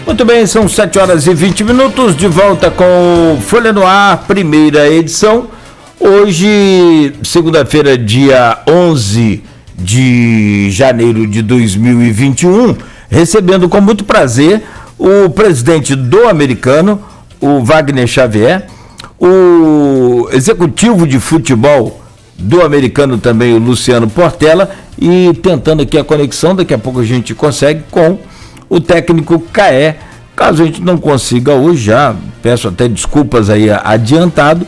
Muito bem, são 7 horas e 20 minutos, de volta com Folha no Ar, primeira edição. Hoje, segunda-feira, dia 11 de janeiro de 2021, recebendo com muito prazer o presidente do Americano, o Wagner Xavier, o executivo de futebol do Americano também, o Luciano Portela, e tentando aqui a conexão, daqui a pouco a gente consegue, com o técnico Caé. Caso a gente não consiga hoje, já peço até desculpas aí adiantado,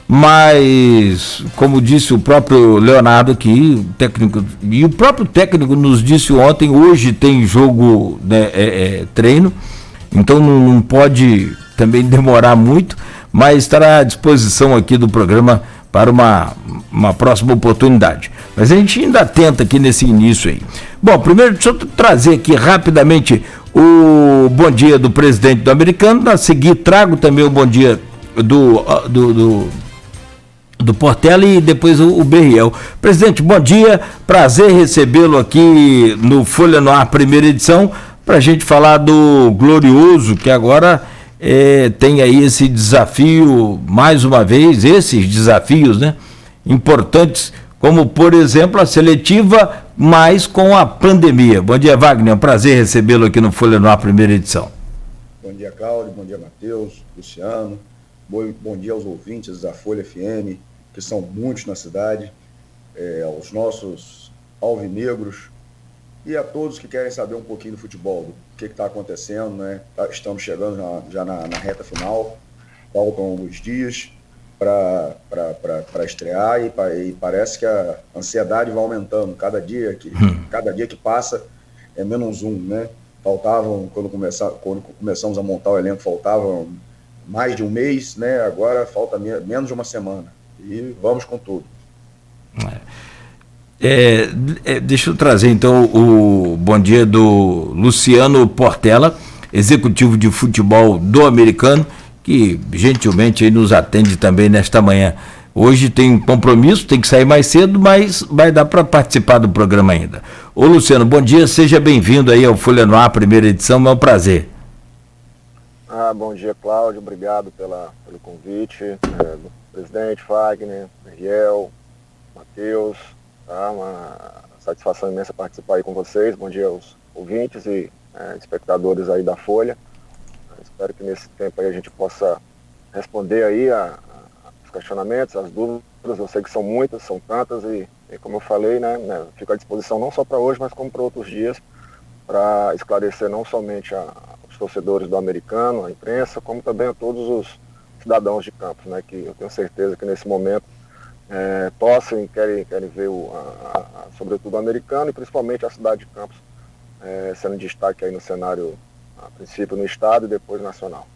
mas como disse o próprio Leonardo aqui, técnico, e o próprio técnico nos disse ontem, hoje tem jogo, né, treino, então não pode também demorar muito, mas estará à disposição aqui do programa para uma próxima oportunidade. Mas a gente ainda tenta aqui nesse início aí. Bom, primeiro deixa eu trazer aqui rapidamente o bom dia do presidente do Americano, a seguir trago também o bom dia do Portela e depois o Berriel. Presidente, bom dia, prazer recebê-lo aqui no Folha no Ar, primeira edição, para a gente falar do Glorioso, que agora tem aí esse desafio, mais uma vez, esses desafios, né, importantes, como, por exemplo, a seletiva, mas com a pandemia. Bom dia, Wagner, é um prazer recebê-lo aqui no Folha no Ar, primeira edição. Bom dia, Cláudio, bom dia, Matheus, Luciano, bom dia aos ouvintes da Folha FM, que são muitos na cidade, aos nossos alvinegros e a todos que querem saber um pouquinho do futebol, do que está acontecendo, né? Estamos chegando já na reta final, faltam alguns dias para estrear e parece que a ansiedade vai aumentando. Cada dia que passa é menos um, né? Faltavam, quando começamos a montar o elenco, faltavam mais de um mês, né? Agora falta menos de uma semana. E vamos com tudo. Deixa eu trazer então o bom dia do Luciano Portela, executivo de futebol do Americano, que gentilmente aí nos atende também nesta manhã. Hoje tem um compromisso, tem que sair mais cedo, mas vai dar para participar do programa ainda. Ô Luciano, bom dia, seja bem-vindo aí ao Folha no Ar, primeira edição, é um prazer. Bom dia, Cláudio, obrigado pelo convite, do presidente Wagner, Riel, Matheus, tá? Uma satisfação imensa participar aí com vocês. Bom dia aos ouvintes e espectadores aí da Folha. Espero que nesse tempo aí a gente possa responder aí os questionamentos, as dúvidas. Eu sei que são muitas, são tantas e como eu falei, né, fico à disposição não só para hoje, mas como para outros dias, para esclarecer não somente os torcedores do Americano, a imprensa, como também a todos os cidadãos de Campos, né, que eu tenho certeza que nesse momento torcem e querem ver sobretudo o Americano e principalmente a cidade de Campos sendo destaque aí no cenário, a princípio no estado e depois nacional.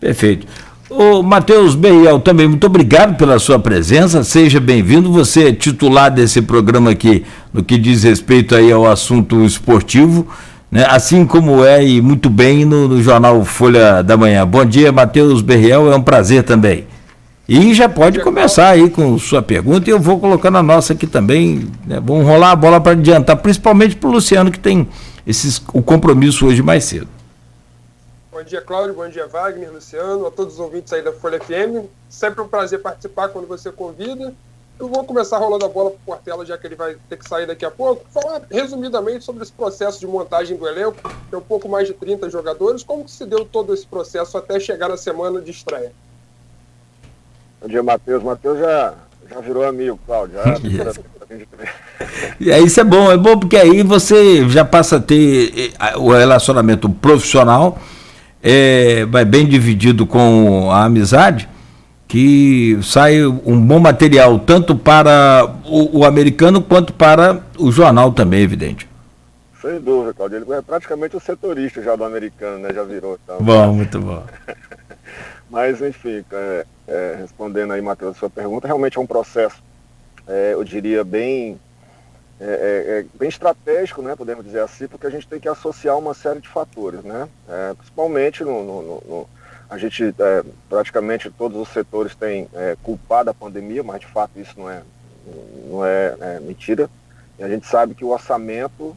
Perfeito. O Matheus Berriel também, muito obrigado pela sua presença, seja bem-vindo, você é titular desse programa aqui, no que diz respeito aí ao assunto esportivo, né? Assim como e muito bem no jornal Folha da Manhã. Bom dia, Matheus Berriel, é um prazer também. E já pode começar aí com sua pergunta e eu vou colocando a nossa aqui também, né? Vamos rolar a bola para adiantar, principalmente para o Luciano, que tem o compromisso hoje mais cedo. Bom dia, Cláudio, bom dia, Wagner, Luciano, a todos os ouvintes aí da Folha FM. Sempre um prazer participar quando você convida. Eu vou começar rolando a bola para o Portela, já que ele vai ter que sair daqui a pouco. Falar resumidamente sobre esse processo de montagem do elenco. Tem um pouco mais de 30 jogadores. Como que se deu todo esse processo até chegar na semana de estreia? Bom dia, Matheus. Matheus já virou amigo, Cláudio. E aí isso é bom porque aí você já passa a ter o relacionamento profissional, vai bem dividido com a amizade, que sai um bom material, tanto para o Americano quanto para o jornal também, evidente. Sem dúvida, Claudio. Ele é praticamente o setorista já do Americano, né? Já virou. Então. Bom, muito bom. Mas, enfim, respondendo aí, Matheus, a sua pergunta, realmente é um processo, eu diria, bem estratégico, né? Podemos dizer assim, porque a gente tem que associar uma série de fatores, né? Principalmente a gente, praticamente todos os setores têm culpado a pandemia, mas de fato isso não é mentira. E a gente sabe que o orçamento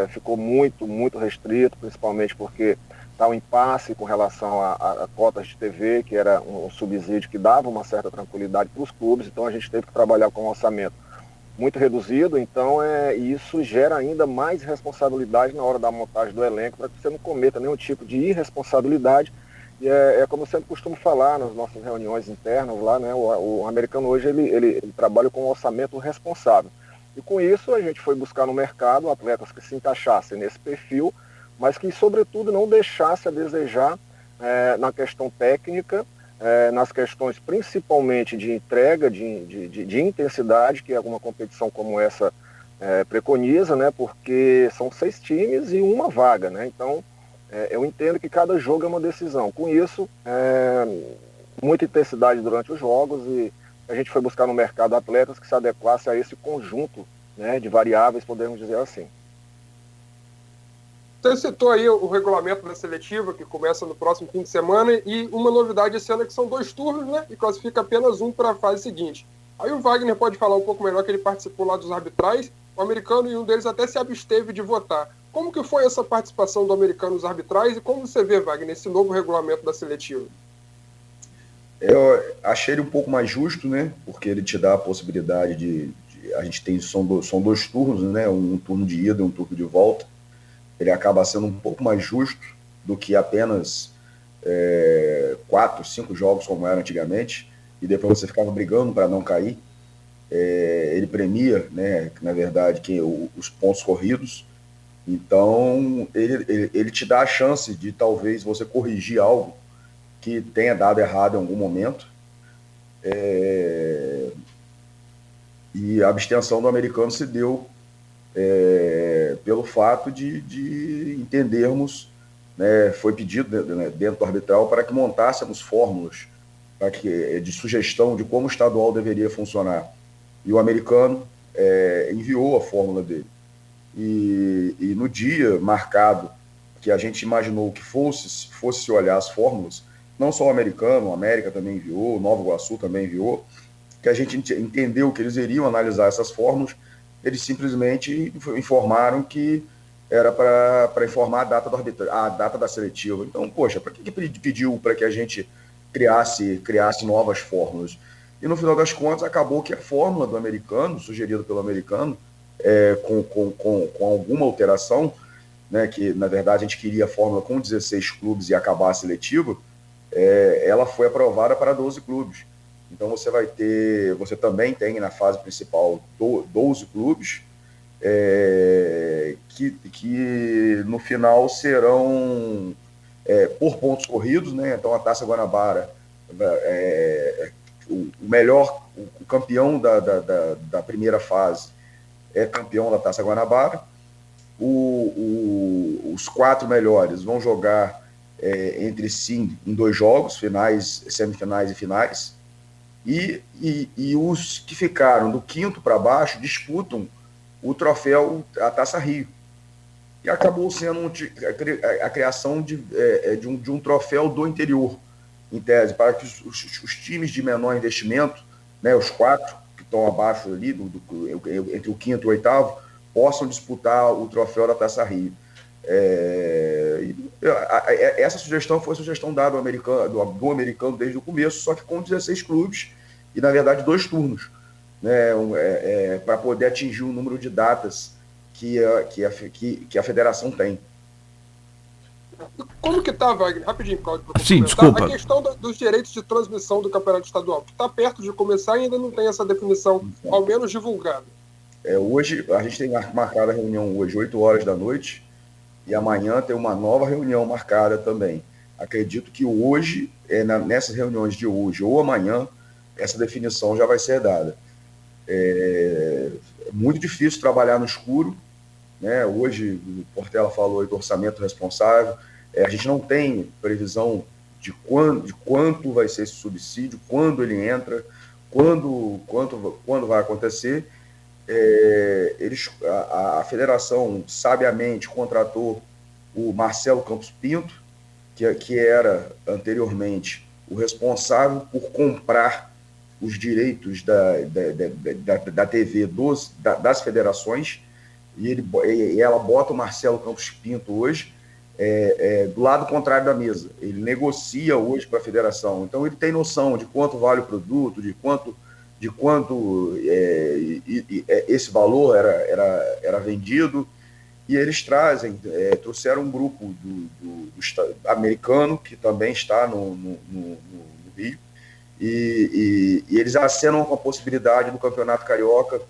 ficou muito, muito restrito, principalmente porque tá um impasse com relação a cotas de TV, que era um subsídio que dava uma certa tranquilidade para os clubes, então a gente teve que trabalhar com um orçamento muito reduzido, então isso gera ainda mais responsabilidade na hora da montagem do elenco, para que você não cometa nenhum tipo de irresponsabilidade. E como eu sempre costumo falar nas nossas reuniões internas lá, né, o americano hoje ele trabalha com um orçamento responsável. E com isso a gente foi buscar no mercado atletas que se encaixassem nesse perfil, mas que, sobretudo, não deixasse a desejar na questão técnica, nas questões principalmente de entrega, de intensidade, que alguma competição como essa preconiza, né? Porque são 6 times e uma vaga, né? Então, eu entendo que cada jogo é uma decisão. Com isso, muita intensidade durante os jogos, e a gente foi buscar no mercado atletas que se adequassem a esse conjunto, né, de variáveis, podemos dizer assim. Você citou aí o regulamento da seletiva, que começa no próximo fim de semana, e uma novidade esse ano é que são 2 turnos, né? E classifica apenas um para a fase seguinte. Aí o Wagner pode falar um pouco melhor, que ele participou lá dos arbitrais, o americano e um deles até se absteve de votar. Como que foi essa participação do americano nos arbitrais e como você vê, Wagner, esse novo regulamento da seletiva? Eu achei ele um pouco mais justo, né? Porque ele te dá a possibilidade a gente tem, são 2 turnos, né? Um turno de ida e um turno de volta. Ele acaba sendo um pouco mais justo do que apenas 4, 5 jogos como era antigamente, e depois você ficava brigando para não cair. Ele premia, né, na verdade, os pontos corridos. Então ele te dá a chance de talvez você corrigir algo que tenha dado errado em algum momento. E a abstenção do americano se deu pelo fato de entendermos, né, foi pedido, né, dentro do arbitral para que montássemos fórmulas de sugestão de como o estadual deveria funcionar. E o americano enviou a fórmula dele. E no dia marcado, que a gente imaginou que fosse olhar as fórmulas, não só o americano, o América também enviou, o Nova Iguaçu também enviou, que a gente entendeu que eles iriam analisar essas fórmulas. Eles simplesmente informaram que era para informar a data da seletiva. Então, poxa, para que pediu para que a gente criasse novas fórmulas? E no final das contas, acabou que a fórmula do americano, sugerida pelo americano, com alguma alteração, né, que na verdade a gente queria a fórmula com 16 clubes e acabar a seletiva, ela foi aprovada para 12 clubes. Então você também tem na fase principal 12 clubes, que no final serão por pontos corridos, né? Então a Taça Guanabara, o campeão da primeira fase é campeão da Taça Guanabara. Os 4 melhores vão jogar entre si em 2 jogos, finais, semifinais e finais. E os que ficaram do 5º para baixo disputam o troféu, a Taça Rio. E acabou sendo a criação de um troféu do interior, em tese, para que os times de menor investimento, né, os 4 que estão abaixo ali, entre o 5º e o 8º, possam disputar o troféu da Taça Rio. Essa sugestão foi a sugestão dada do americano desde o começo, só que com 16 clubes e, na verdade, 2 turnos, né, para poder atingir o número de datas que a federação tem. Como que tá, Wagner? Rapidinho, Cláudio. Sim, desculpa. A questão dos direitos de transmissão do campeonato estadual, que está perto de começar e ainda não tem essa definição, ao menos divulgada. Hoje, a gente tem marcada a reunião hoje, 8 horas da noite, e amanhã tem uma nova reunião marcada também. Acredito que hoje, nessas reuniões de hoje ou amanhã, essa definição já vai ser dada. É muito difícil trabalhar no escuro, né? Hoje, o Portela falou do orçamento responsável. A gente não tem previsão de quanto vai ser esse subsídio, quando ele entra, quando vai acontecer. A federação sabiamente contratou o Marcelo Campos Pinto, que era anteriormente o responsável por comprar os direitos da TV das federações, e ela bota o Marcelo Campos Pinto hoje, do lado contrário da mesa. Ele negocia hoje com a federação. Então, ele tem noção de quanto vale o produto, de quanto esse valor era vendido. E eles trouxeram um grupo do americano, que também está no Rio, e eles acenam com a possibilidade do Campeonato Carioca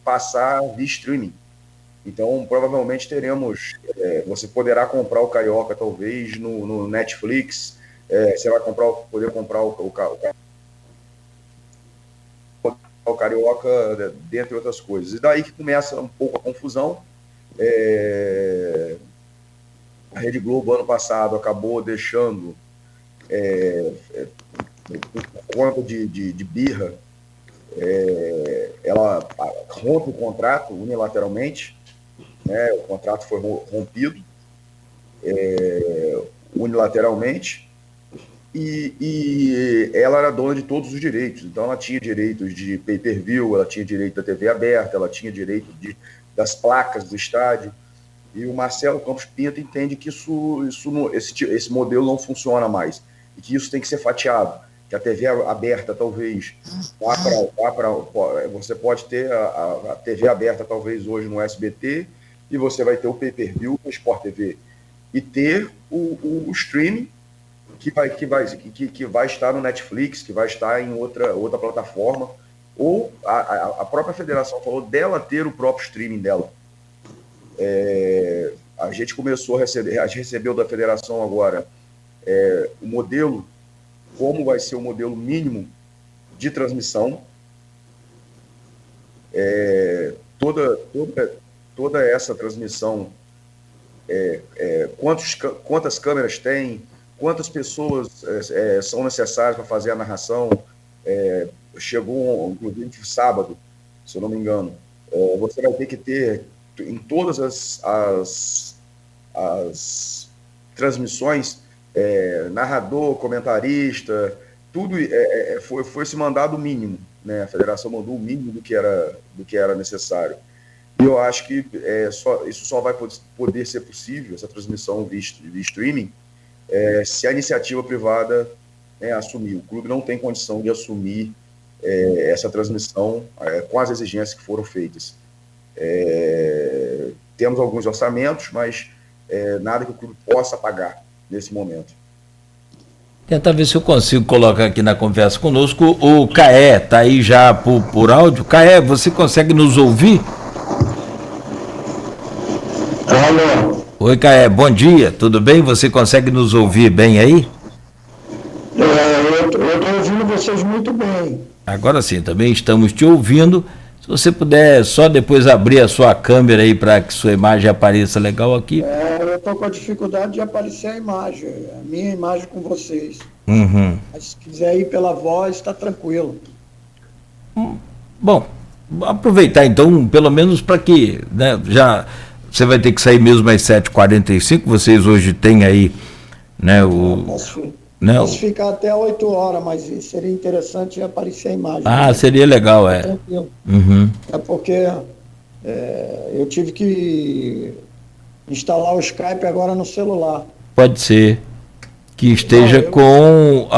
passar via streaming. Então, provavelmente teremos, você poderá comprar o Carioca, talvez, no Netflix, você vai poder comprar o Carioca, dentre outras coisas. E daí que começa um pouco a confusão. A Rede Globo, ano passado, acabou deixando, por conta de birra, ela rompe o contrato unilateralmente, né? O contrato foi rompido unilateralmente, e ela era dona de todos os direitos. Então, ela tinha direitos de pay-per-view, ela tinha direito da TV aberta, ela tinha direito das placas do estádio. E o Marcelo Campos Pinto entende que esse modelo não funciona mais, e que isso tem que ser fatiado, que a TV aberta talvez você pode ter a TV aberta talvez hoje no SBT, e você vai ter o pay-per-view no Sport TV, e ter o streaming que vai estar no Netflix, que vai estar em outra plataforma, ou a própria federação falou dela ter o próprio streaming dela. A gente recebeu da federação agora o modelo, como vai ser o modelo mínimo de transmissão. Toda essa transmissão, quantas câmeras tem, quantas pessoas são necessárias para fazer a narração. Chegou, inclusive, sábado, se eu não me engano. Você vai ter que ter, em todas as transmissões, narrador, comentarista, tudo foi se mandado o mínimo, né? A federação mandou o mínimo do que era necessário. E eu acho que isso só vai poder ser possível, essa transmissão via streaming, se a iniciativa privada assumir. O clube não tem condição de assumir essa transmissão com as exigências que foram feitas. Temos alguns orçamentos, mas nada que o clube possa pagar nesse momento. Tentar ver se eu consigo colocar aqui na conversa conosco o Caé, está aí já por áudio. Caé, você consegue nos ouvir? Alô. Oi, Caé, bom dia, tudo bem? Você consegue nos ouvir bem aí? Eu estou ouvindo vocês muito bem. Agora sim, também estamos te ouvindo. Se você puder só depois abrir a sua câmera aí para que sua imagem apareça legal aqui. Eu estou com a dificuldade de aparecer a minha imagem com vocês. Uhum. Mas se quiser ir pela voz, está tranquilo. Bom, aproveitar então, pelo menos para que, né, já você vai ter que sair mesmo às 7h45, vocês hoje têm aí, né, Posso ficar até 8 horas, mas seria interessante aparecer a imagem. Seria legal, Tranquilo. Uhum. Porque eu tive que instalar o Skype agora no celular. Pode ser que esteja com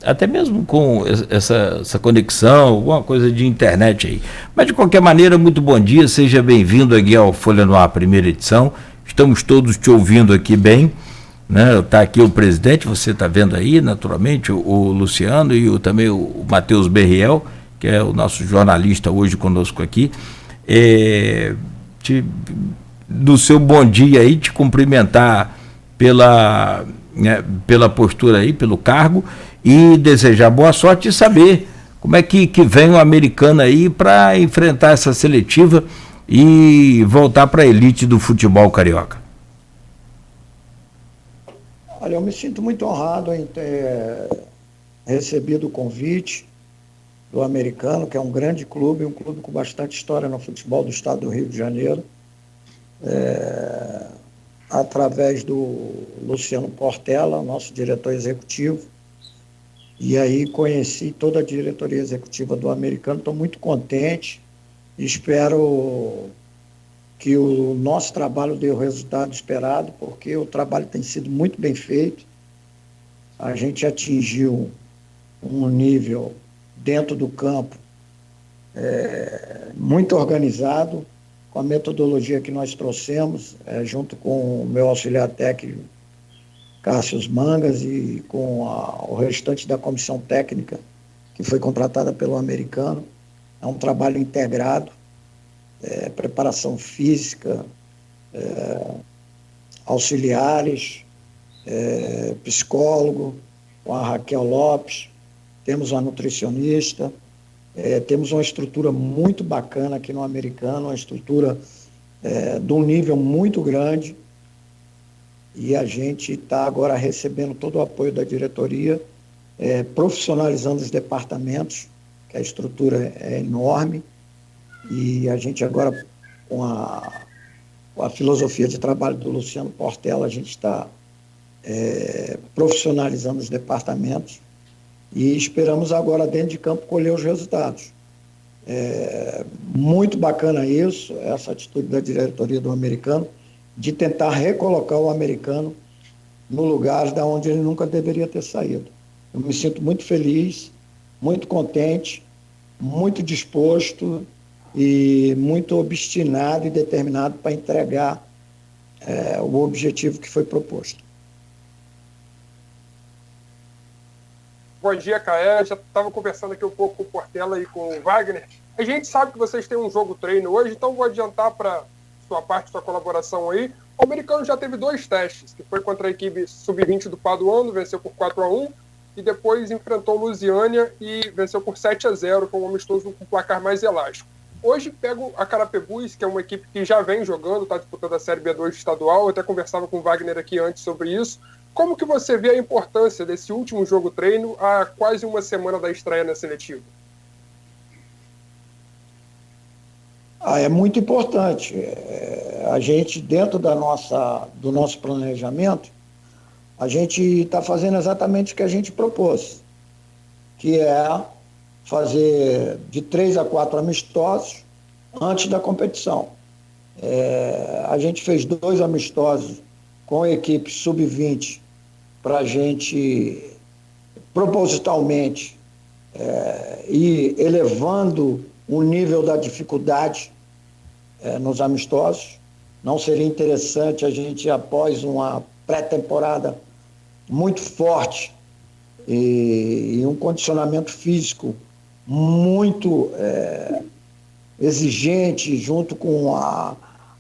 até mesmo com essa conexão, alguma coisa de internet aí. Mas de qualquer maneira, muito bom dia, seja bem-vindo aqui ao Folha no Ar, primeira edição. Estamos todos te ouvindo aqui bem, né? Está aqui o presidente, você está vendo aí, naturalmente, o Luciano e também o Matheus Berriel, que é o nosso jornalista hoje conosco aqui. Do seu bom dia aí, te cumprimentar pela postura aí, pelo cargo, e desejar boa sorte e saber como é que vem o americano aí para enfrentar essa seletiva e voltar para a elite do futebol carioca. Olha, eu me sinto muito honrado em ter recebido o convite do americano, que é um grande clube, um clube com bastante história no futebol do estado do Rio de Janeiro, através do Luciano Portela, nosso diretor executivo. E aí conheci toda a diretoria executiva do americano, estou muito contente e espero que o nosso trabalho deu o resultado esperado, porque o trabalho tem sido muito bem feito. A gente atingiu um nível dentro do campo muito organizado, com a metodologia que nós trouxemos, junto com o meu auxiliar técnico, Cássio Mangas, e com o restante da comissão técnica, que foi contratada pelo americano. É um trabalho integrado, preparação física, auxiliares, psicólogo, com a Raquel Lopes, temos uma nutricionista, temos uma estrutura muito bacana aqui no americano, uma estrutura de um nível muito grande, e a gente está agora recebendo todo o apoio da diretoria, profissionalizando os departamentos, que a estrutura é enorme, e a gente agora, com a filosofia de trabalho do Luciano Portela, a gente está profissionalizando os departamentos e esperamos agora, dentro de campo, colher os resultados. Muito bacana isso, essa atitude da diretoria do americano, de tentar recolocar o americano no lugar de onde ele nunca deveria ter saído. Eu me sinto muito feliz, muito contente, muito disposto e muito obstinado e determinado para entregar o objetivo que foi proposto. Bom dia, Caé. Já estava conversando aqui um pouco com o Portela e com o Wagner. A gente sabe que vocês têm um jogo treino hoje, então vou adiantar para sua parte, sua colaboração aí. O americano já teve 2 testes, que foi contra a equipe sub-20 do Paduano, venceu por 4-1, e depois enfrentou Lusiânia e venceu por 7-0, com um amistoso com placar mais elástico. Hoje pego a Carapebus, que é uma equipe que já vem jogando, está disputando a Série B2 estadual. Eu até conversava com o Wagner aqui antes sobre isso. Como que você vê a importância desse último jogo treino há quase uma semana da estreia na seletiva? É muito importante. A gente, dentro do nosso planejamento, a gente está fazendo exatamente o que a gente propôs, que é fazer de 3 a 4 amistosos antes da competição. A gente fez 2 amistosos com a equipe sub-20 para a gente, propositalmente, ir elevando o nível da dificuldade nos amistosos. Não seria interessante a gente, após uma pré-temporada muito forte e um condicionamento físico muito exigente, junto com a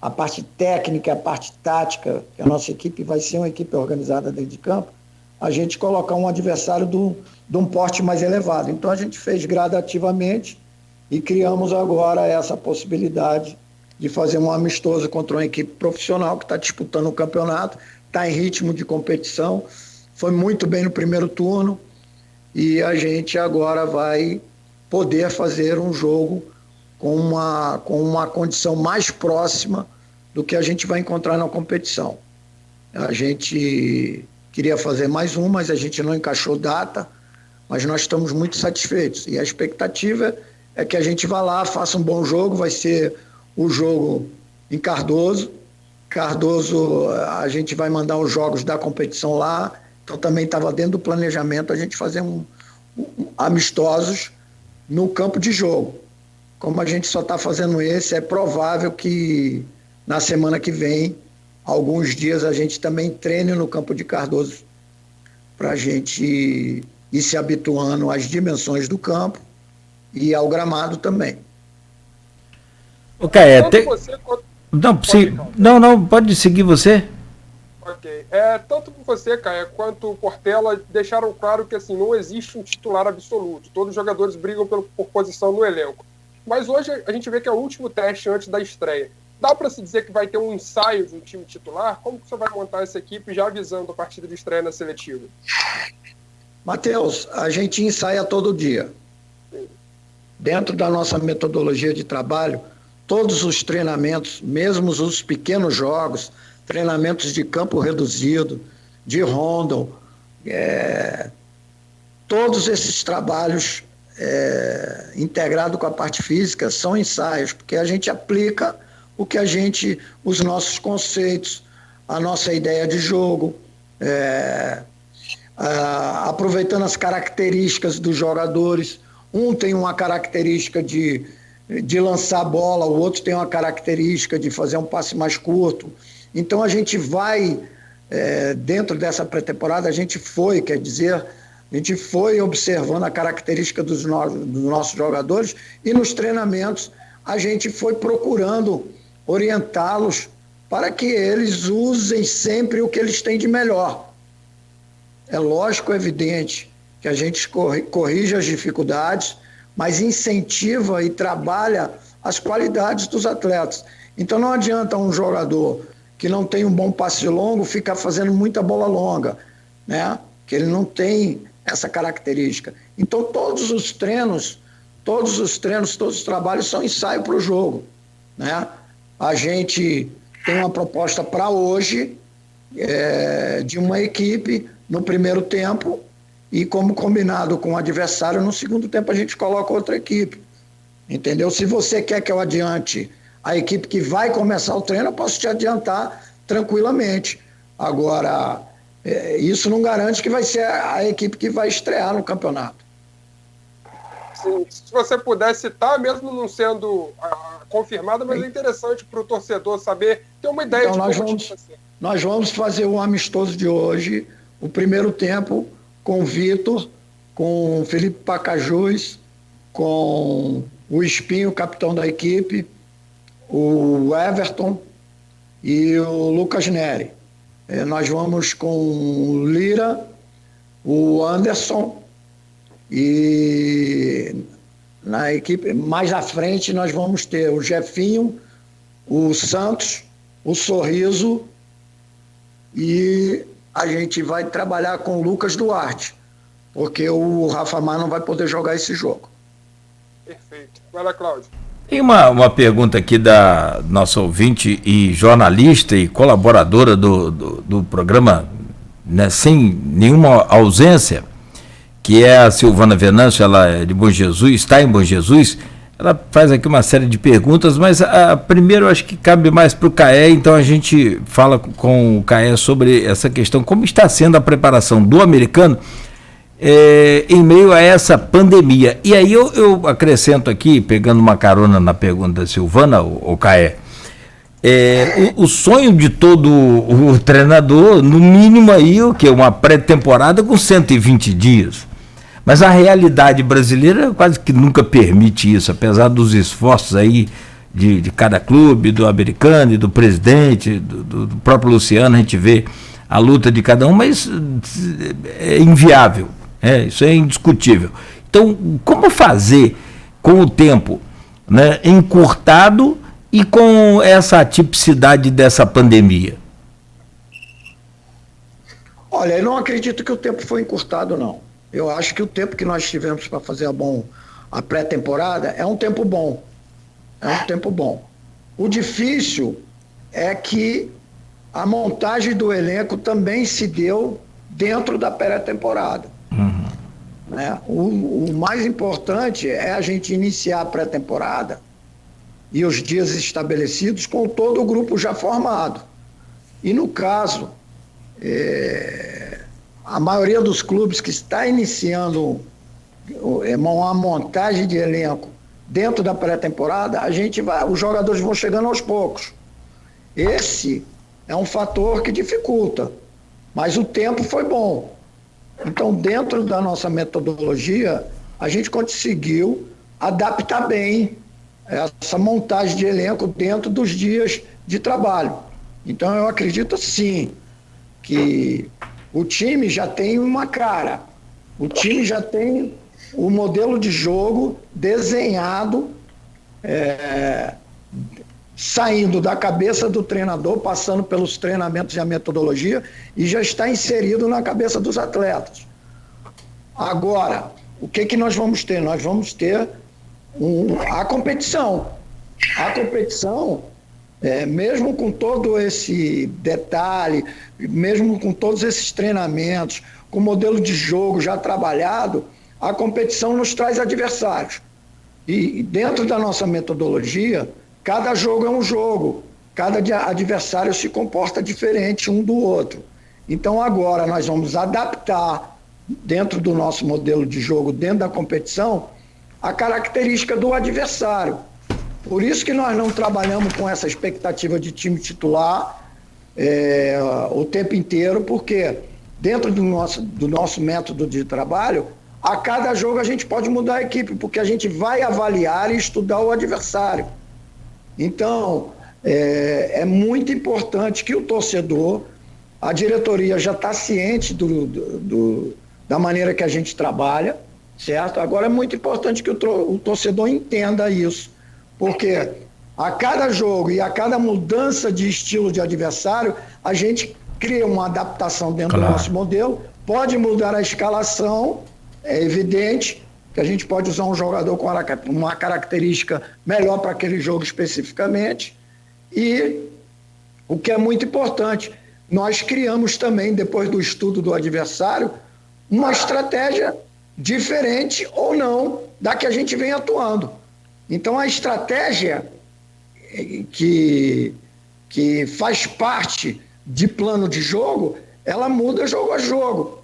parte técnica, a parte tática, que a nossa equipe vai ser uma equipe organizada dentro de campo, a gente colocar um adversário de um porte mais elevado. Então a gente fez gradativamente e criamos agora essa possibilidade de fazer um amistoso contra uma equipe profissional que está disputando o campeonato, está em ritmo de competição, foi muito bem no primeiro turno, e a gente agora vai poder fazer um jogo com uma condição mais próxima do que a gente vai encontrar na competição. A gente queria fazer mais um, mas a gente não encaixou data, mas nós estamos muito satisfeitos. E a expectativa é que a gente vá lá, faça um bom jogo, vai ser o jogo em Cardoso. Cardoso, a gente vai mandar os jogos da competição lá, então também estava dentro do planejamento a gente fazer amistosos no campo de jogo. Como a gente só está fazendo esse, é provável que na semana que vem, alguns dias, a gente também treine no campo de Cardoso, para a gente ir se habituando às dimensões do campo e ao gramado também. Ok, não, pode seguir você. Ok. Tanto você, Caio, quanto o Portela deixaram claro que assim, não existe um titular absoluto. Todos os jogadores brigam por posição no elenco. Mas hoje a gente vê que é o último teste antes da estreia. Dá para se dizer que vai ter um ensaio de um time titular? Como que você vai montar essa equipe já avisando a partida de estreia na seletiva? Matheus, a gente ensaia todo dia. Sim. Dentro da nossa metodologia de trabalho, todos os treinamentos, mesmo os pequenos jogos, treinamentos de campo reduzido, de rondon, todos esses trabalhos integrados com a parte física são ensaios, porque a gente aplica os nossos conceitos, a nossa ideia de jogo, aproveitando as características dos jogadores. Um tem uma característica de lançar a bola, o outro tem uma característica de fazer um passe mais curto. Então a gente vai, dentro dessa pré-temporada, a gente foi observando a característica dos nossos jogadores, e nos treinamentos a gente foi procurando orientá-los para que eles usem sempre o que eles têm de melhor. É lógico, é evidente que a gente corrige as dificuldades, mas incentiva e trabalha as qualidades dos atletas. Então não adianta um jogador que não tem um bom passe longo ficar fazendo muita bola longa, né? Que ele não tem essa característica. Então todos os treinos, todos os trabalhos são ensaio para o jogo, né? A gente tem uma proposta para hoje de uma equipe no primeiro tempo, e como combinado com o adversário, no segundo tempo a gente coloca outra equipe, entendeu? Se você quer que eu adiante a equipe que vai começar o treino, eu posso te adiantar tranquilamente. Agora, isso não garante que vai ser a equipe que vai estrear no campeonato. Sim, se você puder citar, mesmo não sendo confirmada, mas é interessante para o torcedor saber, ter uma ideia então, de como nós vamos fazer o amistoso de hoje, o primeiro tempo, com o Vitor, com o Felipe Pacajus, com o Espinho, capitão da equipe, o Everton e o Lucas Neri. Nós vamos com o Lira, o Anderson, e na equipe mais à frente nós vamos ter o Jefinho, o Santos, o Sorriso, e a gente vai trabalhar com o Lucas Duarte, porque o Rafa Mar não vai poder jogar esse jogo. Perfeito. Vai lá, Cláudio. Tem uma pergunta aqui da nossa ouvinte e jornalista e colaboradora do programa, né, sem nenhuma ausência, que é a Silvana Venâncio. Ela é de Bom Jesus, está em Bom Jesus. Ela faz aqui uma série de perguntas, mas primeiro acho que cabe mais para o CAE, então a gente fala com o CAE sobre essa questão, como está sendo a preparação do americano em meio a essa pandemia. E aí eu acrescento aqui, pegando uma carona na pergunta da Silvana, o CAE, o sonho de todo o treinador, no mínimo aí, uma pré-temporada com 120 dias. Mas a realidade brasileira quase que nunca permite isso, apesar dos esforços aí de cada clube, do americano e do presidente, do próprio Luciano. A gente vê a luta de cada um, mas é inviável, isso é indiscutível. Então, como fazer com o tempo, né, encurtado e com essa atipicidade dessa pandemia? Olha, eu não acredito que o tempo foi encurtado, não. Eu acho que o tempo que nós tivemos para fazer a pré-temporada é um tempo bom. É um tempo bom. O difícil é que a montagem do elenco também se deu dentro da pré-temporada. Uhum. Né? O mais importante é a gente iniciar a pré-temporada e os dias estabelecidos com todo o grupo já formado. E no caso, a maioria dos clubes que está iniciando uma montagem de elenco dentro da pré-temporada, os jogadores vão chegando aos poucos. Esse é um fator que dificulta, mas o tempo foi bom. Então, dentro da nossa metodologia, a gente conseguiu adaptar bem essa montagem de elenco dentro dos dias de trabalho. Então, eu acredito sim que o time já tem uma cara, o time já tem o modelo de jogo desenhado, saindo da cabeça do treinador, passando pelos treinamentos e a metodologia, e já está inserido na cabeça dos atletas. Agora, o que nós vamos ter? Nós vamos ter a competição. A competição, mesmo com todo esse detalhe, mesmo com todos esses treinamentos, com o modelo de jogo já trabalhado, a competição nos traz adversários. E dentro da nossa metodologia, cada jogo é um jogo, cada adversário se comporta diferente um do outro. Então agora nós vamos adaptar dentro do nosso modelo de jogo, dentro da competição, a característica do adversário. Por isso que nós não trabalhamos com essa expectativa de time titular o tempo inteiro, porque dentro do nosso método de trabalho, a cada jogo a gente pode mudar a equipe, porque a gente vai avaliar e estudar o adversário. Então, é muito importante que o torcedor, a diretoria já está ciente da maneira que a gente trabalha, certo? Agora é muito importante que o torcedor entenda isso, porque a cada jogo e a cada mudança de estilo de adversário, a gente cria uma adaptação dentro do nosso modelo, pode mudar a escalação, é evidente que a gente pode usar um jogador com uma característica melhor para aquele jogo especificamente, e o que é muito importante, nós criamos também, depois do estudo do adversário, uma estratégia diferente ou não da que a gente vem atuando. Então a estratégia que faz parte de plano de jogo, ela muda jogo a jogo,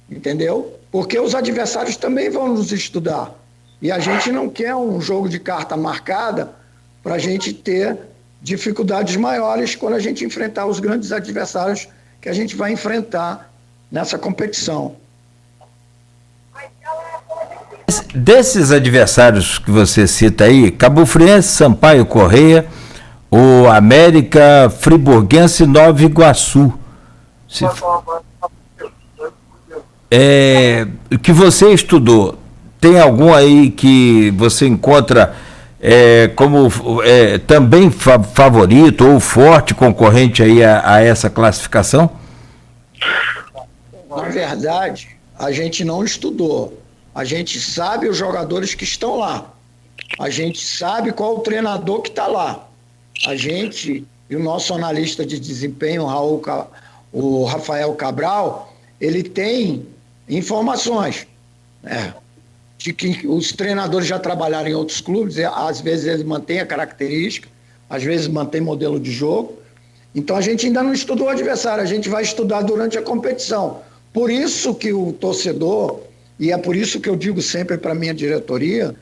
entendeu? Porque os adversários também vão nos estudar. E a gente não quer um jogo de carta marcada para a gente ter dificuldades maiores quando a gente enfrentar os grandes adversários que a gente vai enfrentar nessa competição. Desses adversários que você cita aí, Cabo Friense, Sampaio Corrêa, o América, Friburguense e Nova Iguaçu. Que você estudou, tem algum aí que você encontra como também favorito ou forte concorrente aí a essa classificação? Na verdade, a gente não estudou. A gente sabe os jogadores que estão lá. A gente sabe qual o treinador que está lá. A gente e o nosso analista de desempenho, o Rafael Cabral, ele tem informações, de que os treinadores já trabalharam em outros clubes, às vezes eles mantêm a característica, às vezes mantêm modelo de jogo. Então a gente ainda não estudou o adversário, a gente vai estudar durante a competição. Por isso que o torcedor, e é por isso que eu digo sempre para a minha diretoria,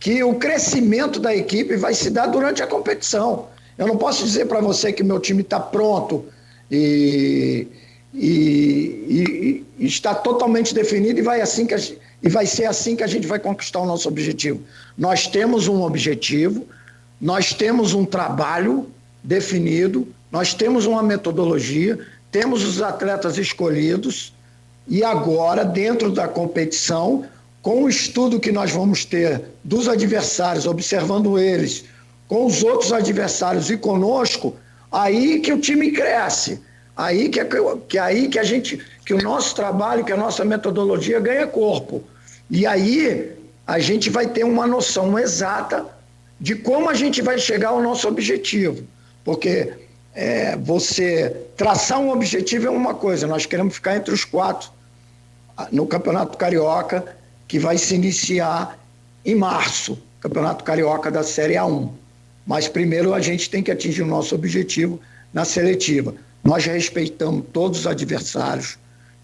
que o crescimento da equipe vai se dar durante a competição. Eu não posso dizer para você que meu time está pronto e está totalmente definido e vai ser assim que a gente vai conquistar o nosso objetivo. Nós temos um objetivo, nós temos um trabalho definido, nós temos uma metodologia, temos os atletas escolhidos e agora, dentro da competição, com o estudo que nós vamos ter dos adversários, observando eles, com os outros adversários e conosco, aí que o time cresce. Aí que o nosso trabalho, que a nossa metodologia ganha corpo. E aí a gente vai ter uma noção exata de como a gente vai chegar ao nosso objetivo. Porque você traçar um objetivo é uma coisa, nós queremos ficar entre os 4 no Campeonato Carioca, que vai se iniciar em março, Campeonato Carioca da Série A1. Mas primeiro a gente tem que atingir o nosso objetivo na seletiva. Nós respeitamos todos os adversários,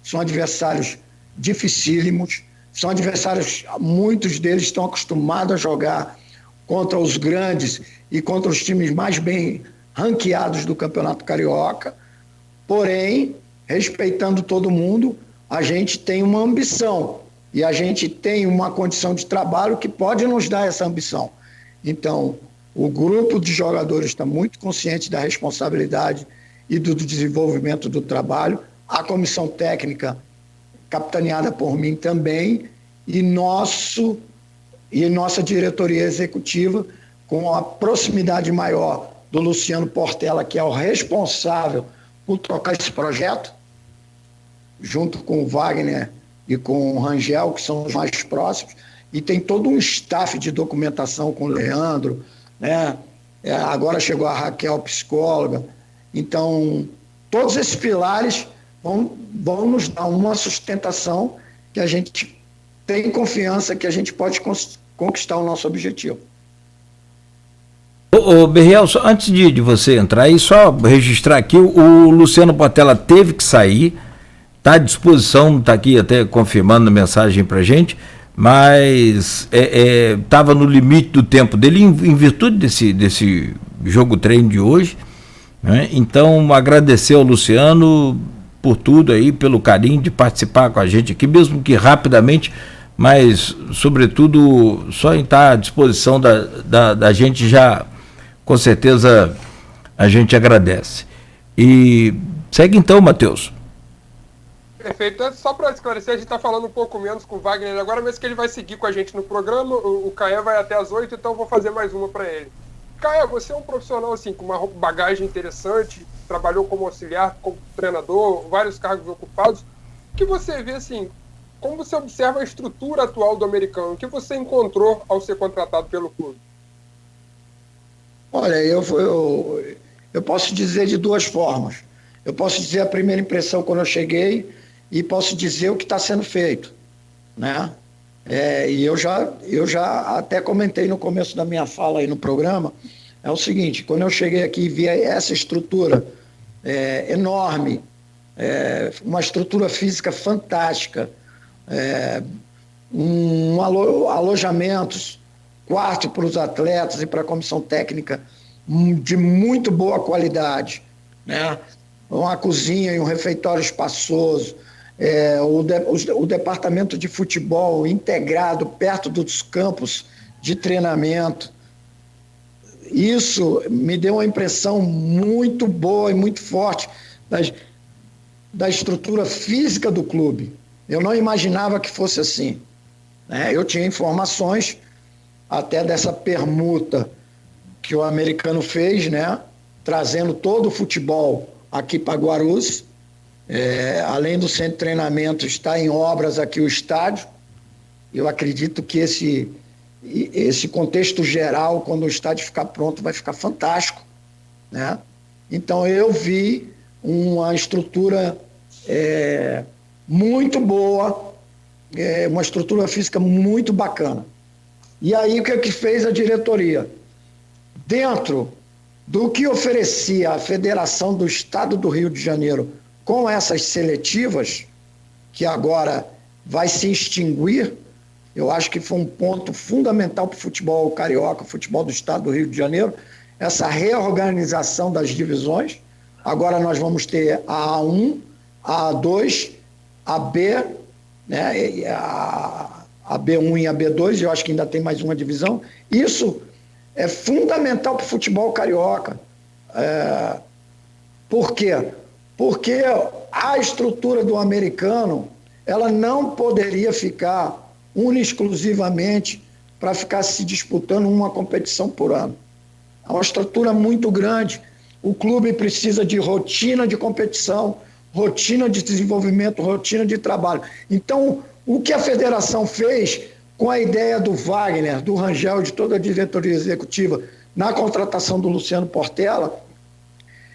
são adversários dificílimos, são adversários, muitos deles estão acostumados a jogar contra os grandes e contra os times mais bem ranqueados do Campeonato Carioca, porém, respeitando todo mundo, a gente tem uma ambição e a gente tem uma condição de trabalho que pode nos dar essa ambição. Então, o grupo de jogadores está muito consciente da responsabilidade e do desenvolvimento do trabalho, a comissão técnica, capitaneada por mim também, e nossa diretoria executiva, com a proximidade maior do Luciano Portela, que é o responsável por tocar esse projeto, junto com o Wagner e com o Rangel, que são os mais próximos, e tem todo um staff de documentação com o Leandro, né? Agora chegou a Raquel, psicóloga. Então, todos esses pilares vão nos dar uma sustentação que a gente tem confiança que a gente pode conquistar o nosso objetivo. Ô Berriel, antes de você entrar aí, só registrar aqui, o Luciano Portela teve que sair, está à disposição, está aqui até confirmando a mensagem para gente, mas estava no limite do tempo dele em virtude desse jogo treino de hoje, né? Então agradecer ao Luciano por tudo aí, pelo carinho de participar com a gente aqui, mesmo que rapidamente, mas sobretudo só em estar à disposição da gente já, com certeza a gente agradece. E segue então, Matheus. Perfeito. Só para esclarecer, a gente está falando um pouco menos com o Wagner agora, mas que ele vai seguir com a gente no programa. O Caé vai até as 8, então vou fazer mais uma para ele. Caé, você é um profissional assim, com uma bagagem interessante, trabalhou como auxiliar, como treinador, vários cargos ocupados. O que você vê, assim, como você observa a estrutura atual do americano? O que você encontrou ao ser contratado pelo clube? Olha, eu posso dizer de duas formas. Eu posso dizer a primeira impressão quando eu cheguei e posso dizer o que está sendo feito, né? E eu já até comentei no começo da minha fala aí no programa, é o seguinte: quando eu cheguei aqui e vi essa estrutura enorme, uma estrutura física fantástica, alojamentos, quarto para os atletas e para a comissão técnica de muito boa qualidade, né? Uma cozinha e um refeitório espaçoso, o departamento de futebol integrado perto dos campos de treinamento. Isso me deu uma impressão muito boa e muito forte da estrutura física do clube. Eu não imaginava que fosse assim, né? Eu tinha informações até dessa permuta que o americano fez, né? Trazendo todo o futebol aqui para Guarulhos. Além do centro de treinamento, está em obras aqui o estádio. Eu acredito que esse contexto geral, quando o estádio ficar pronto, vai ficar fantástico, né? Então eu vi uma estrutura muito boa, uma estrutura física muito bacana. E aí o que fez a diretoria? Dentro do que oferecia a Federação do Estado do Rio de Janeiro com essas seletivas, que agora vai se extinguir, eu acho que foi um ponto fundamental para o futebol carioca, o futebol do Estado do Rio de Janeiro, essa reorganização das divisões. Agora nós vamos ter a A1, a A2, a B, né, a B1 e a B2, eu acho que ainda tem mais uma divisão. Isso é fundamental para o futebol carioca. Por quê? Porque a estrutura do americano, ela não poderia ficar exclusivamente para ficar se disputando uma competição por ano. É uma estrutura muito grande. O clube precisa de rotina de competição, rotina de desenvolvimento, rotina de trabalho. Então, o que a federação fez com a ideia do Wagner, do Rangel, de toda a diretoria executiva, na contratação do Luciano Portela,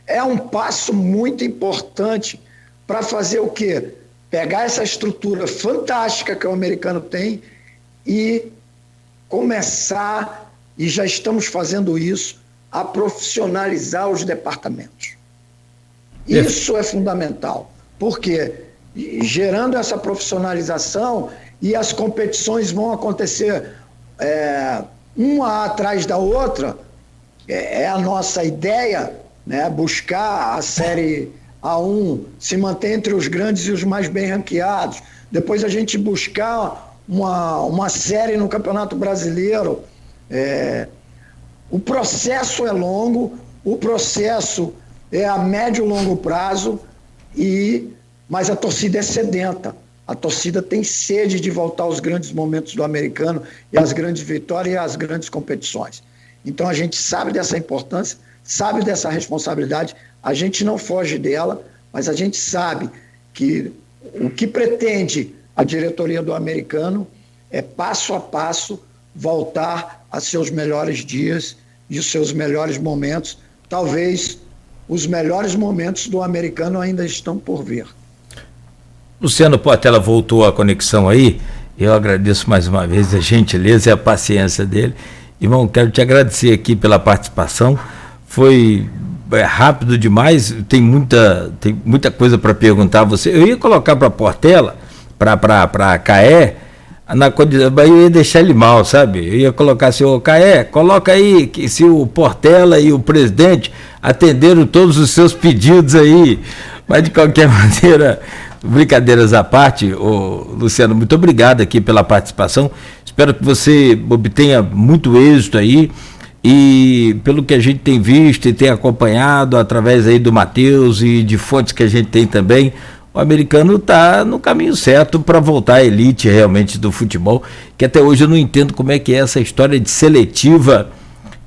é um passo muito importante para fazer o quê? Pegar essa estrutura fantástica que o americano tem e começar, e já estamos fazendo isso, a profissionalizar os departamentos. Isso é fundamental, porque gerando essa profissionalização e as competições vão acontecer uma atrás da outra, é a nossa ideia, né? Buscar a Série A1 se manter entre os grandes e os mais bem ranqueados, depois a gente buscar uma série no Campeonato Brasileiro. O processo é longo, o processo é a médio e longo prazo, mas a torcida é sedenta. A torcida tem sede de voltar aos grandes momentos do americano e às grandes vitórias e às grandes competições. Então a gente sabe dessa importância, sabe dessa responsabilidade, a gente não foge dela, mas a gente sabe que o que pretende a diretoria do americano é passo a passo voltar a seus melhores dias e os seus melhores momentos. Talvez os melhores momentos do americano ainda estão por vir. Luciano Portela voltou à conexão aí, eu agradeço mais uma vez a gentileza e a paciência dele, Irmão, quero te agradecer aqui pela participação. Foi rápido demais, tem muita coisa para perguntar a você. Eu ia colocar para Portela, para Caé, eu ia deixar ele mal, sabe? Eu ia colocar assim, ô Caé, coloca aí que se o Portela e o presidente atenderam todos os seus pedidos aí. Mas de qualquer maneira, brincadeiras à parte, Luciano, muito obrigado aqui pela participação. Espero que você obtenha muito êxito aí. E pelo que a gente tem visto e tem acompanhado através aí do Matheus e de fontes que a gente tem também, o americano está no caminho certo para voltar à elite realmente do futebol, que até hoje eu não entendo como é que é essa história de seletiva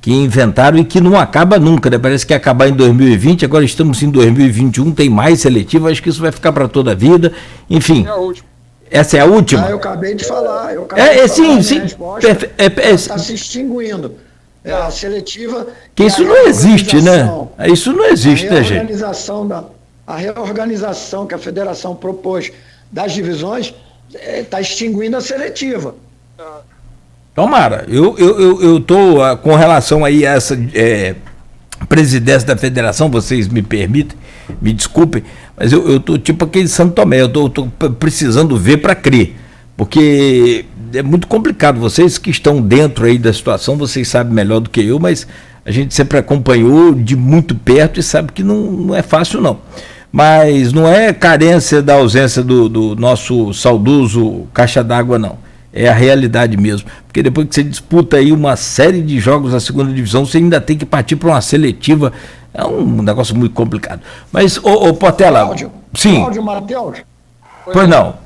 que inventaram e que não acaba nunca, né? Parece que ia acabar em 2020, agora estamos em 2021, tem mais seletiva, acho que isso vai ficar para toda a vida, enfim. É a última. Essa é a última? Eu acabei de falar. Sim. Está se extinguindo. A seletiva... Que isso não existe, né? Isso não existe, né, gente? A reorganização que a federação propôs das divisões está extinguindo a seletiva. Tomara. Eu estou com relação aí a essa presidência da federação, vocês me permitem, me desculpem, mas eu estou tipo aquele Santo Tomé, eu estou precisando ver para crer, porque é muito complicado. Vocês que estão dentro aí da situação, vocês sabem melhor do que eu, mas a gente sempre acompanhou de muito perto e sabe que não é fácil não. Mas não é carência da ausência do nosso saudoso caixa d'água, não. É a realidade mesmo. Porque depois que você disputa aí uma série de jogos na segunda divisão, você ainda tem que partir para uma seletiva. É um negócio muito complicado. Mas, Portela... Sim. Cláudio Matheus. Pois não.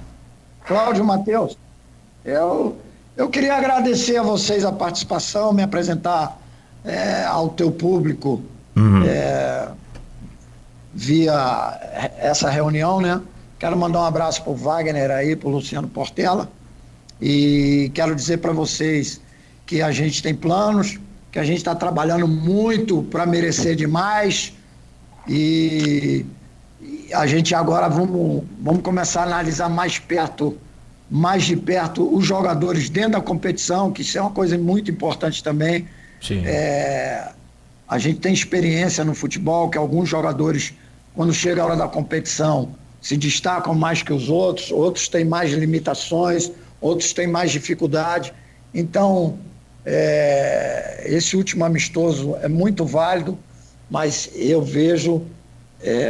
Cláudio Matheus. Eu queria agradecer a vocês a participação, me apresentar ao teu público via essa reunião, né? Quero mandar um abraço para o Wagner aí, para o Luciano Portela, e quero dizer para vocês que a gente tem planos, que a gente está trabalhando muito para merecer demais, e a gente agora vamos começar a analisar mais de perto os jogadores dentro da competição, que isso é uma coisa muito importante também. Sim. A gente tem experiência no futebol, que alguns jogadores, quando chega a hora da competição, se destacam mais que os outros têm mais limitações, outros têm mais dificuldade. Então, esse último amistoso é muito válido, mas eu vejo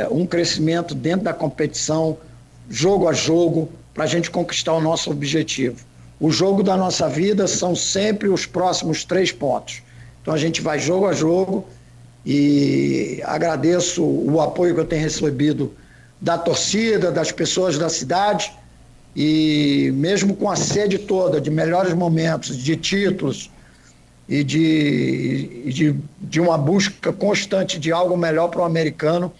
um crescimento dentro da competição, jogo a jogo, para a gente conquistar o nosso objetivo. O jogo da nossa vida são sempre os próximos 3 pontos. Então a gente vai jogo a jogo, e agradeço o apoio que eu tenho recebido da torcida, das pessoas da cidade, e mesmo com a sede toda de melhores momentos, de títulos e de uma busca constante de algo melhor para o americano,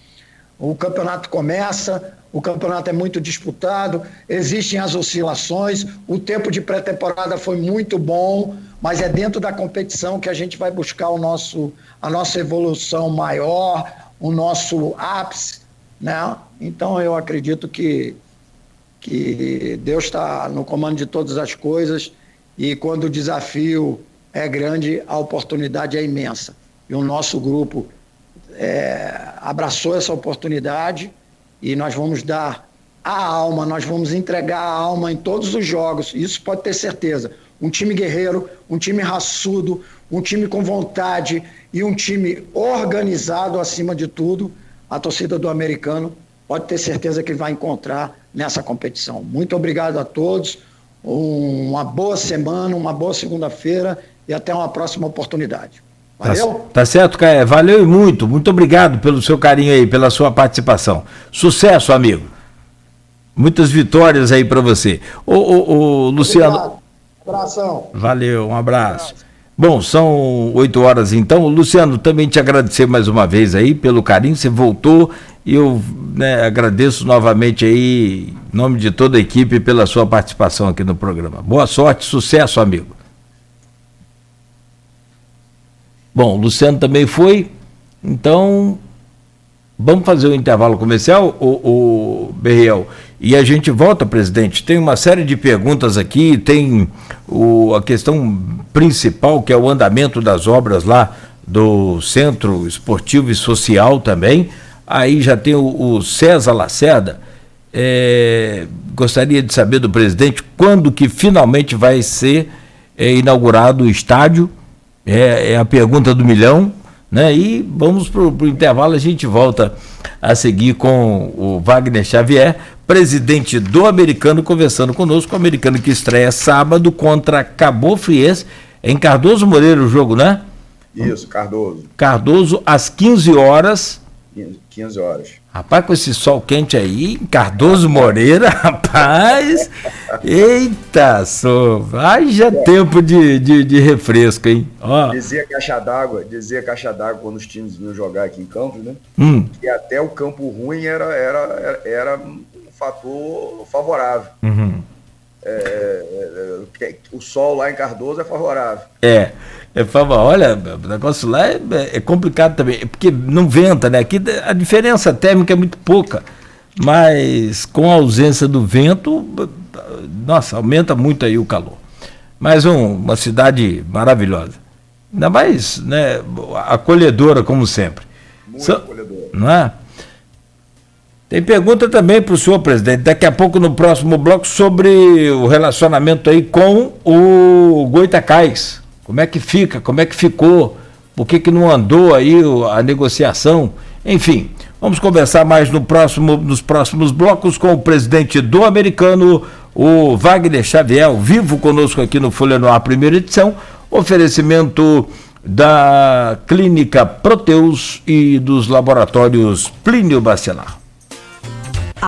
o campeonato começa, o campeonato é muito disputado, existem as oscilações, o tempo de pré-temporada foi muito bom, mas é dentro da competição que a gente vai buscar a nossa evolução maior, o nosso ápice, né? Então eu acredito que Deus está no comando de todas as coisas, e quando o desafio é grande, a oportunidade é imensa. E o nosso grupo abraçou essa oportunidade, e nós vamos dar a alma, nós vamos entregar a alma em todos os jogos, isso pode ter certeza. Um time guerreiro, um time raçudo, um time com vontade e um time organizado acima de tudo, a torcida do americano pode ter certeza que vai encontrar nessa competição. Muito obrigado a todos, uma boa semana, uma boa segunda-feira e até uma próxima oportunidade. Valeu? Tá certo, Caé. Valeu muito. Muito obrigado pelo seu carinho aí, pela sua participação. Sucesso, amigo. Muitas vitórias aí para você. Luciano. Obrigado. Abração. Valeu, um abraço. Bom, são 8 horas então. Luciano, também te agradecer mais uma vez aí pelo carinho. Você voltou e eu agradeço novamente aí, em nome de toda a equipe, pela sua participação aqui no programa. Boa sorte, sucesso, amigo. Bom, o Luciano também foi, então vamos fazer o intervalo comercial, o Berriel, E a gente volta, presidente. Tem uma série de perguntas aqui, tem a questão principal, que é o andamento das obras lá do Centro Esportivo e Social também. Aí já tem o César Lacerda. Gostaria de saber do presidente quando que finalmente vai ser inaugurado o estádio. É a pergunta do milhão, né? E vamos para o intervalo, a gente volta a seguir com o Wagner Xavier, presidente do Americano, conversando conosco. O Americano que estreia sábado contra Cabo Friense, em Cardoso Moreira o jogo, né? Isso, Cardoso. Cardoso, às 15 horas. 15 horas. Rapaz, com esse sol quente aí, Cardoso Moreira, rapaz, eita, haja tempo de refresco, hein? Ó. Dizia caixa d'água quando os times vinham jogar aqui em Campos, né? Que até o campo ruim era um fator favorável. O sol lá em Cardoso é favorável. Olha, o negócio lá é complicado também, porque não venta, né? Aqui a diferença térmica é muito pouca, mas com a ausência do vento, nossa, aumenta muito aí o calor. Mas uma cidade maravilhosa, ainda mais, né, acolhedora como sempre. Muito acolhedora. Não é? Tem pergunta também para o senhor, presidente, daqui a pouco no próximo bloco, sobre o relacionamento aí com o Goitacás. Como é que fica? Como é que ficou? Por que não andou aí a negociação? Enfim, vamos conversar mais nos próximos blocos com o presidente do Americano, o Wagner Xavier, vivo conosco aqui no Folha no Ar, primeira edição, oferecimento da Clínica Proteus e dos laboratórios Plínio Bacelar.